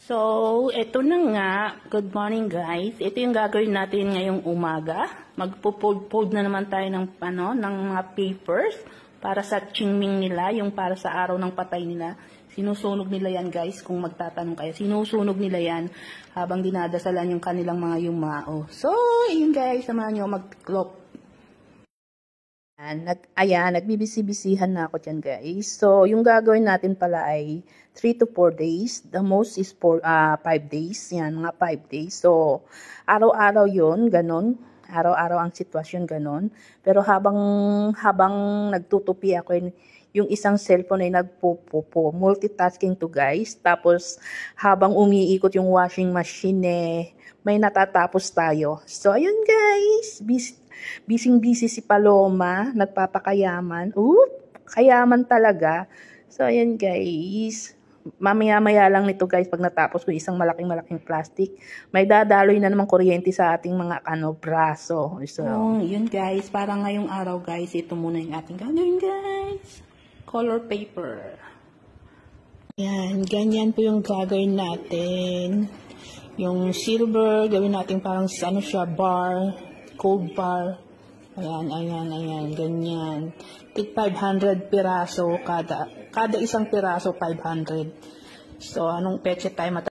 So, ito na nga. Good morning, guys. Ito yung gagawin natin ngayong umaga. Magpo-fold na naman tayo ng, ng mga papers para sa chingming nila, yung para sa araw ng patay nila. Sinusunog nila yan, guys, kung magtatanong kayo. Sinusunog nila yan habang dinadasalan yung kanilang mga yumao. So, yun guys, samahan nyo mag-clock. Ayan, nagbibisi-bisihan na ako dyan, guys. So, yung gagawin natin pala ay 3 to 4 days. The most is 5 days. Yan, mga 5 days. So, araw-araw yun, ganun. Araw-araw ang sitwasyon, ganun. Pero habang nagtutupi ako, yung isang cellphone ay nagpupupo. Multitasking to, guys. Tapos, habang umiikot yung washing machine, may natatapos tayo. So, ayun, guys. Busy si Paloma, nagpapakayaman. Kayaman talaga. So, ayan guys. Mamaya-maya lang nito guys pag natapos ko isang malaking plastic. May dadaloy na naman kuryente sa ating mga braso. So, yun guys. Para ngayong araw guys, ito muna yung ating gagawin guys. Color paper. Ayan, ganyan po yung gagawin natin. Yung silver, gawin natin parang siya, bar. Cold bar. Ayan, ganyan. Tig 500 piraso kada isang piraso 500. So, anong peche tayo